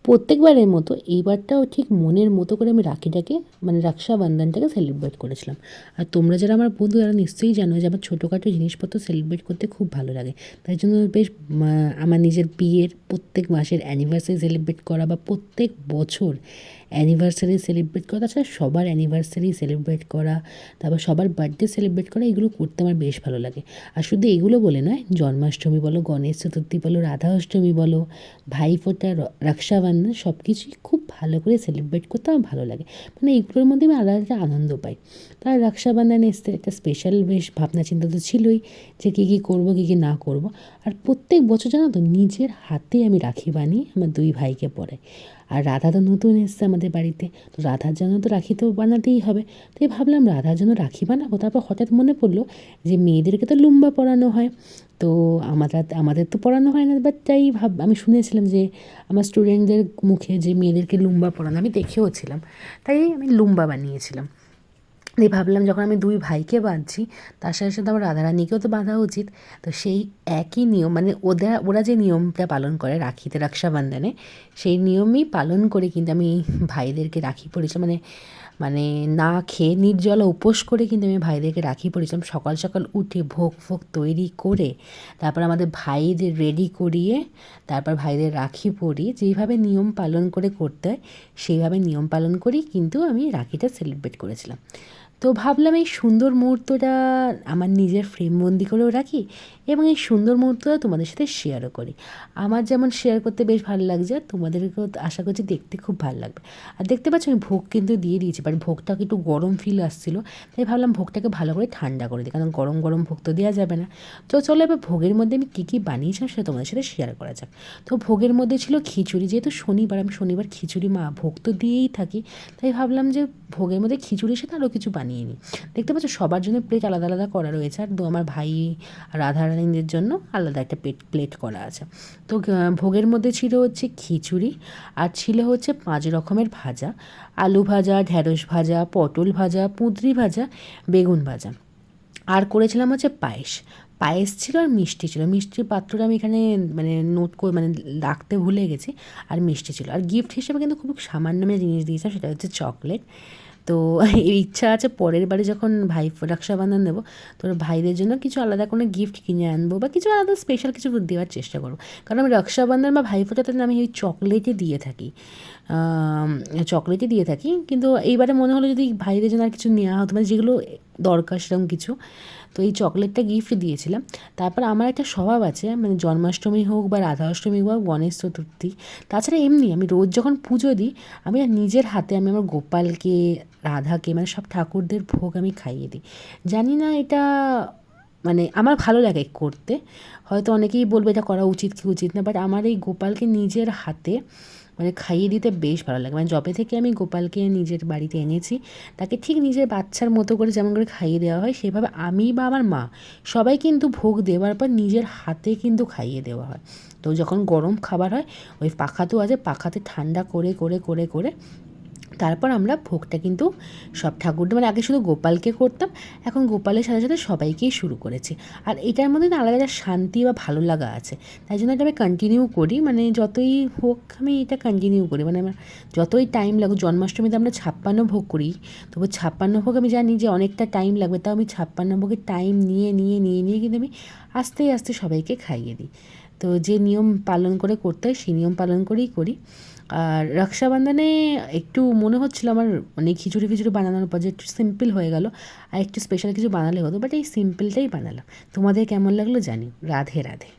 প্রত্যেকবারের মতো এইবারটাও ঠিক মনের মতো করে আমি রাখিটাকে মানে রক্ষাবন্ধনটাকে সেলিব্রেট করেছিলাম। আর তোমরা যারা আমার বন্ধু তারা নিশ্চয়ই জানো যে আমার ছোটোখাটো জিনিসপত্র সেলিব্রেট করতে খুব ভালো লাগে। তাই জন্য বেশ আমার নিজের বিয়ের প্রত্যেক মাসের অ্যানিভার্সারি সেলিব্রেট করা বা প্রত্যেক বছর অ্যানিভার্সারি সেলিব্রেট করা, তাছাড়া সবার অ্যানিভার্সারি সেলিব্রেট করা, তারপর সবার বার্থডে সেলিব্রেট করা, এগুলো করতে আমার বেশ ভালো লাগে। আর শুধু এগুলো বলে নয়, জন্মাষ্টমী বলো, গণেশ চতুর্থী বলো, রাধা অষ্টমী বলো, ভাইফোঁটা, রক্ষাবন্ধন সব কিছুই খুব ভালো করে সেলিব্রেট করতে আমার ভালো লাগে। মানে এগুলোর মধ্যে আমি আলাদা একটা আনন্দ পাই। তার রক্ষাবন্ধনে এসে একটা স্পেশাল বেশ ভাবনা চিন্তা তো ছিলই যে কী কী করবো, কী কী না করবো। আর প্রত্যেক বছর জানো তো নিজের হাতে আমি রাখি বানিয়ে আমার দুই ভাইকে পরাই। আর রাধা তো নতুন এসছে আমাদের বাড়িতে, তো রাধার জন্য তো রাখি তো বানাতেই হবে। তাই ভাবলাম রাধার জন্য রাখি বানাবো। তারপর হঠাৎ মনে পড়লো যে মেয়েদেরকে তো লুম্বা পরানো হয়, তো আমাদের তো পড়ানো হয় না। বাট তাই আমি শুনেছিলাম যে আমার স্টুডেন্টদের মুখে যে মেয়েদেরকে লুম্বা পরানো, আমি দেখেও ছিলাম, তাই আমি লুম্বা বানিয়েছিলাম। দিয়ে ভাবলাম যখন আমি দুই ভাইকে বাঁধছি, তার সাথে সাথে আমার রাধারানীকেও তো বাঁধা উচিত। তো সেই একই নিয়ম, মানে ওরা যে নিয়মটা পালন করে রাখিতে, রক্ষাবন্ধনে, সেই নিয়মই পালন করে কিন্তু আমি ভাইদেরকে রাখি পরিয়েছিলাম। মানে মানে না খেয়ে নির্জলা উপোস করে কিন্তু আমি ভাইদেরকে রাখি পরিয়েছিলাম। সকাল সকাল উঠে ভোগ ফোগ তৈরি করে তারপর আমাদের ভাইদের রেডি করিয়ে তারপর ভাইদের রাখি পরিয়ে যেইভাবে নিয়ম পালন করে করতে হয় সেইভাবে নিয়ম পালন করেই কিন্তু আমি রাখিটা সেলিব্রেট করেছিলাম। তো ভাবলাম এই সুন্দর মুহূর্তটা আমার নিজের ফ্রেমবন্দি করেও রাখি এবং এই সুন্দর মুহূর্তটা তোমাদের সাথে শেয়ারও করি। আমার যেমন শেয়ার করতে বেশ ভালো লাগছে, আর তোমাদেরকেও আশা করছি দেখতে খুব ভালো লাগবে। আর দেখতে পাচ্ছ আমি ভোগ কিন্তু দিয়ে দিয়েছি, বাট ভোগটাকে একটু গরম ফিল আসছিলো, তাই ভাবলাম ভোগটাকে ভালো করে ঠান্ডা করে দিই, কারণ গরম গরম ভোগ তো দেওয়া যাবে না। তো চলো এবার ভোগের মধ্যে আমি কী কী বানিয়েছিলাম সেটা তোমাদের সাথে শেয়ার করা যাক। তো ভোগের মধ্যে ছিল খিচুড়ি, যেহেতু শনিবার, আমি শনিবার খিচুড়ি ভোগ তো দিয়েই থাকি, তাই ভাবলাম যে ভোগের মধ্যে খিচুড়ির সাথে আরও কিছু বানিয়ে নিই। দেখতে পাচ্ছ সবার জন্য প্লেট আলাদা আলাদা করা রয়েছে, আর আমার ভাই রাধারানীদের জন্য আলাদা একটা প্লেট করা আছে। তো ভোগের মধ্যে ছিল হচ্ছে খিচুড়ি, আর ছিল হচ্ছে 5 রকমের ভাজা, আলু ভাজা, ঢ্যাঁড়স ভাজা, পটল ভাজা, পুঁদরি ভাজা, বেগুন ভাজা। আর করেছিলাম হচ্ছে পায়েস ছিল, আর মিষ্টি ছিল। মিষ্টির পাত্রটা আমি এখানে মানে নোট করে মানে রাখতে ভুলে গেছি। আর মিষ্টি ছিল, আর গিফট হিসেবে কিন্তু খুব সামান্য আমি জিনিস দিয়েছিলাম, সেটা হচ্ছে চকলেট। তো ইচ্ছা আছে পরের বারে যখন রক্ষাবন্ধন দেবো, তো ভাইদের জন্য কিছু আলাদা কোনো গিফট কিনে আনবো বা কিছু আলাদা স্পেশাল কিছু দেওয়ার চেষ্টা করবো। কারণ আমি রক্ষাবন্ধন বা ভাইফোঁটাতে আমি ওই চকলেটই দিয়ে থাকি, চকলেটই দিয়ে থাকি। কিন্তু এইবারে মনে হলো যদি ভাইদের জন্য আর কিছু নেওয়া হতো, মানে যেগুলো দরকার সেরকম কিছু, তো এই চকলেটটা গিফট দিয়েছিলাম। তারপর আমার একটা স্বভাব আছে, মানে জন্মাষ্টমী হোক বা রাধা অষ্টমী হোক, গণেশ চতুর্থী, তাছাড়া এমনি আমি রোজ যখন পুজো দিই, আমি নিজের হাতে আমি আমার গোপালকে, রাধাকে, মানে সব ঠাকুরদের ভোগ আমি খাইয়ে দিই। জানি না এটা মানে আমার ভালো লাগে করতে, হয়তো অনেকেই বলবে এটা করা উচিত কি উচিত না, বাট আমার এই গোপালকে নিজের হাতে মানে খাইয়ে দিতে বেশ ভালো লাগে। মানে যবে থেকে আমি গোপালকে নিজের বাড়িতে এনেছি, তাকে ঠিক নিজের বাচ্চার মতো করে যেমন করে খাইয়ে দেওয়া হয়, সেভাবে আমি বা আমার মা সবাই কিন্তু ভোগ দেওয়ার পর নিজের হাতে কিন্তু খাইয়ে দেওয়া হয়। তো যখন গরম খাবার হয়, ওই পাখাতেও আছে, পাখাতে ঠান্ডা করে করে করে করে তারপর আমরা ভোগটা কিন্তু সব ঠাকুরদের, মানে আগে শুধু গোপালকে করতাম, এখন গোপালের সাথে সাথে সবাইকেই শুরু করেছি। আর এটার মধ্যে না আলাদা একটা শান্তি বা ভালো লাগা আছে, তাই জন্য এটা আমি কন্টিনিউ করি। মানে যতই হোক আমি এটা কন্টিনিউ করি, মানে আমার যতই টাইম লাগুক। জন্মাষ্টমীতে আমরা 56 ভোগ করি, তবু 56 ভোগ আমি জানি যে অনেকটা টাইম লাগবে, তাও আমি 56 ভোগের টাইম নিয়ে নিয়ে নিয়ে নিয়ে কিন্তু আমি আস্তে আস্তে সবাইকে খাইয়ে দিই। তো যে নিয়ম পালন করে করতে হয় সেই নিয়ম পালন করেই করি। আর রক্ষাবন্ধনে একটু মনে হচ্ছিলো আমার মানে খিচুড়ি ফিচুড়ি বানানোর পর যে একটু সিম্পল হয়ে গেল, আর একটু স্পেশাল কিছু বানালে হতো, বাট এই সিম্পলটাই বানালাম। তোমাদের কেমন লাগলো জানি। রাধে রাধে।